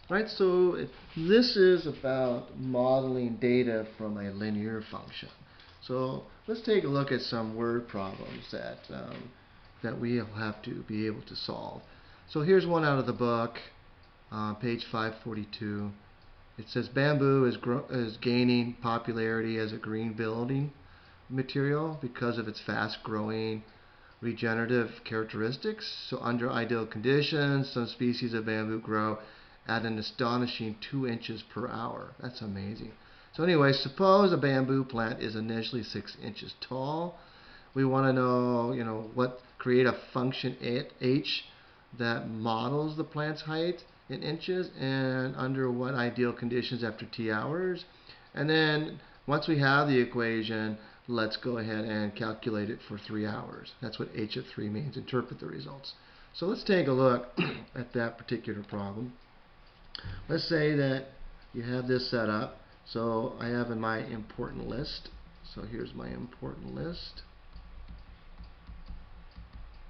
Right, so this is about modeling data from a linear function. So let's take a look at some word problems that we'll have to be able to solve. So here's one out of the book, page 542. It says bamboo is gaining popularity as a green building material because of its fast-growing regenerative characteristics. So under ideal conditions, some species of bamboo grow at an astonishing 2 inches per hour. That's amazing. So anyway, suppose a bamboo plant is initially 6 inches tall. We want to know, create a function h that models the plant's height in inches and under what ideal conditions after t hours. And then once we have the equation, let's go ahead and calculate it for 3 hours. That's what h of 3 means. Interpret the results. So let's take a look at that particular problem. Let's say that you have this set up. So I have in my important list. So here's my important list.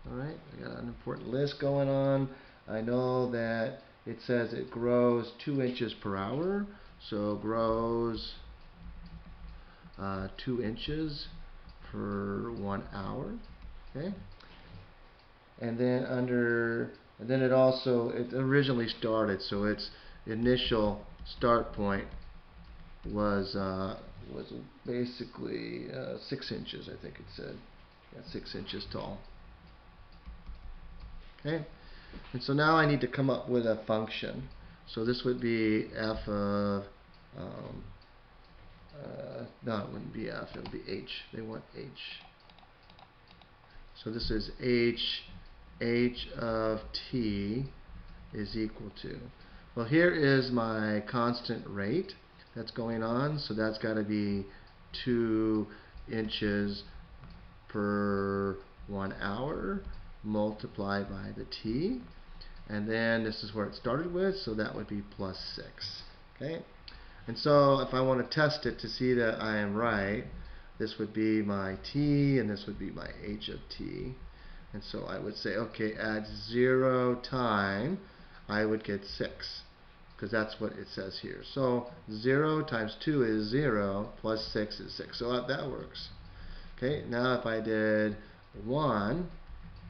Alright, I got an important list going on. I know that it says it grows 2 inches per hour. So grows 2 inches per 1 hour. Okay. And then it originally started, so its initial start point was basically 6 inches, I think it said. Yeah, 6 inches tall. Okay, and so now I need to come up with a function. So this would be f of, no, it wouldn't be f, it would be h. They want h. So this is h of t is equal to, well, here is my constant rate that's going on, so that's got to be 2 inches per 1 hour multiplied by the t, and then this is where it started with, so that would be plus 6. Okay, and so if I want to test it to see that I am right, this would be my t and this would be my h of t. And so I would say, okay, at 0 time, I would get 6, because that's what it says here. So 0 times 2 is 0, plus 6 is 6. So that works. Okay, now if I did 1,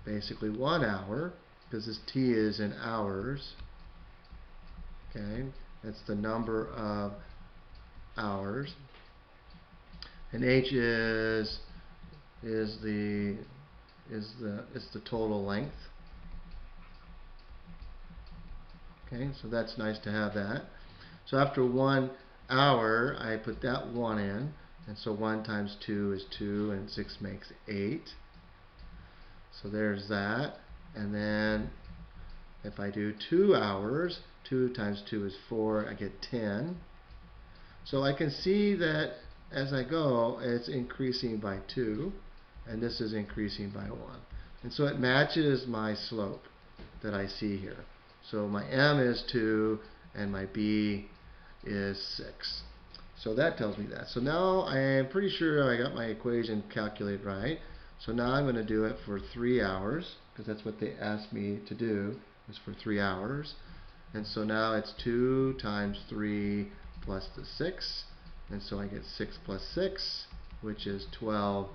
basically 1 hour, because this t is in hours. Okay, that's the number of hours. And h is the total length. Okay, so that's nice to have that. So after 1 hour, I put that 1 in, and so 1 times 2 is 2, and 6 makes 8. So there's that. And then if I do 2 hours, 2 times 2 is 4, I get 10. So I can see that as I go, it's increasing by 2, and this is increasing by 1. And so it matches my slope that I see here. So my m is 2, and my b is 6. So that tells me that. So now I am pretty sure I got my equation calculated right. So now I'm going to do it for 3 hours, because that's what they asked me to do, is for 3 hours. And so now it's 2 times 3 plus the 6. And so I get 6 plus 6, which is 12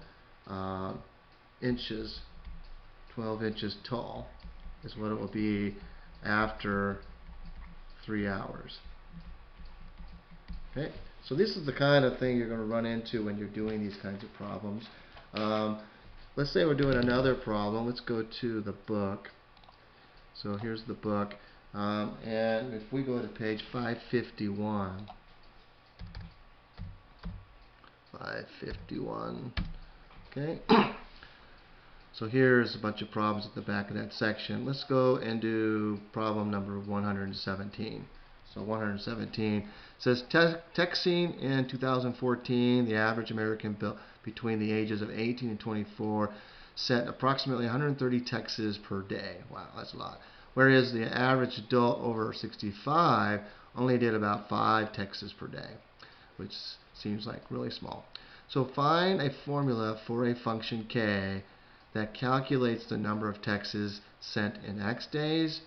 inches. 12 inches tall is what it will be after 3 hours. Okay, so this is the kind of thing you're going to run into when you're doing these kinds of problems. Let's say we're doing another problem. Let's go to the book. So here's the book. And if we go to page 551, 551, okay. So here's a bunch of problems at the back of that section. Let's go and do problem number 117. So 117 says texting in 2014, the average American between the ages of 18 and 24 sent approximately 130 texts per day. Wow, that's a lot. Whereas the average adult over 65 only did about 5 texts per day, which seems like really small. So find a formula for a function k that calculates the number of texts sent in x days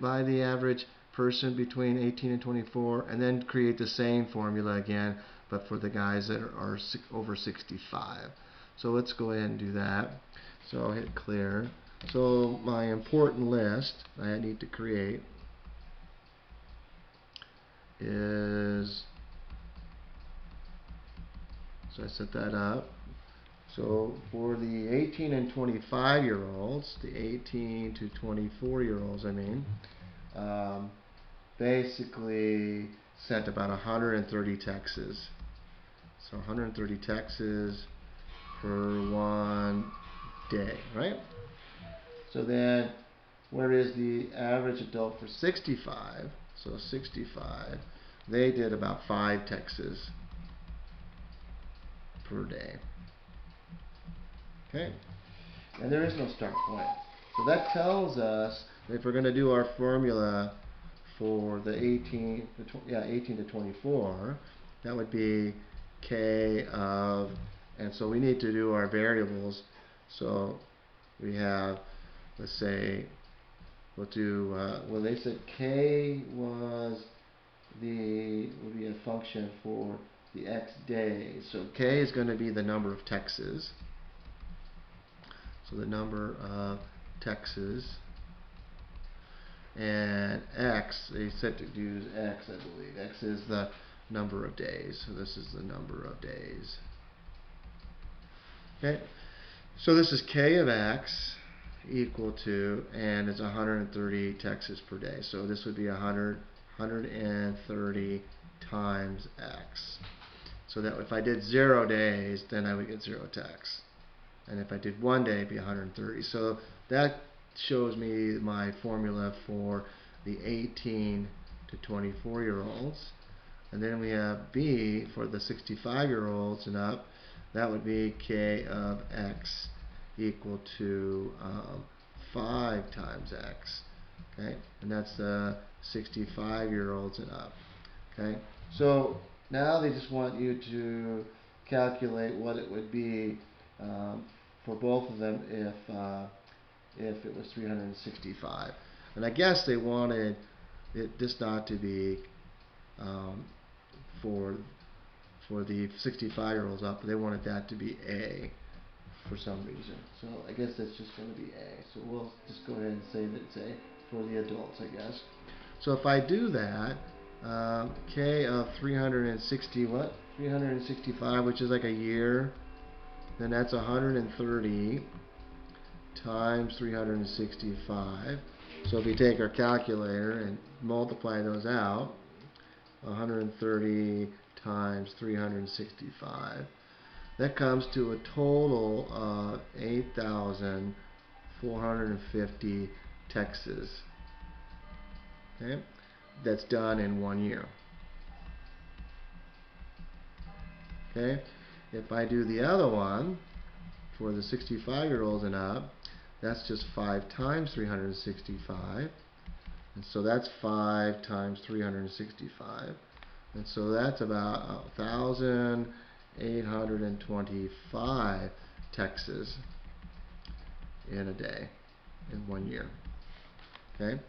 by the average person between 18 and 24, and then create the same formula again, but for the guys that are over 65. So let's go ahead and do that. So I'll hit clear. So my important list I need to create is, so I set that up. So for the 18 and 25 year olds, the 18 to 24 year olds, basically sent about 130 texts. So 130 texts per one day, right? So then, where is the average adult for 65? So 65, they did about 5 texts per day. Okay, and there is no start point. So that tells us if we're going to do our formula for the 18 to 24, that would be k of, and so we need to do our variables. So we have, let's say, we'll do, well, they said k would be a function for the x days. So k is going to be the number of texts. So the number of texts, and x, they said to use x, I believe. X is the number of days. So this is the number of days. Okay. So this is k of x equal to, and it's 130 texts per day. So this would be 130 times x. So that if I did 0 days, then I would get 0 texts. And if I did 1 day, it'd be 130. So that shows me my formula for the 18 to 24 year olds. And then we have B for the 65 year olds and up. That would be k of x equal to 5 times x. Okay, and that's the 65 year olds and up. Okay, so now they just want you to calculate what it would be for both of them if it was 365. And I guess they wanted this not to be for the 65-year-olds up, but they wanted that to be A for some reason. So I guess that's just going to be A. So we'll just go ahead and say that it's A for the adults, I guess. So if I do that, K of 365, which is like a year, then that's 130 times 365. So if we take our calculator and multiply those out, 130 times 365, that comes to a total of 8,450 texts. Okay, that's done in 1 year. Okay, if I do the other one for the 65-year-olds and up, that's just 5 times 365, and so that's 5 times 365, and so that's about 1,825 texts in a day in 1 year. Okay,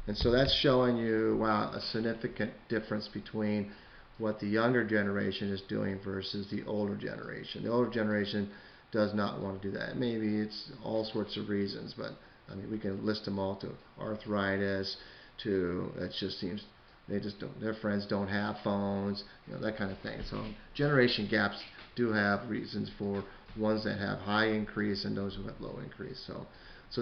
and so that's showing you, wow, a significant difference between what the younger generation is doing versus the older generation. The older generation does not want to do that. Maybe it's all sorts of reasons, but I mean, we can list them all, to arthritis, to it just seems they just don't, their friends don't have phones, you know, that kind of thing. So generation gaps do have reasons for ones that have high increase and those who have low increase. So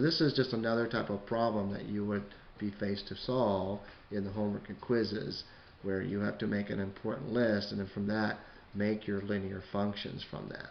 this is just another type of problem that you would be faced to solve in the homework and quizzes, where you have to make an important list, and then from that make your linear functions from that.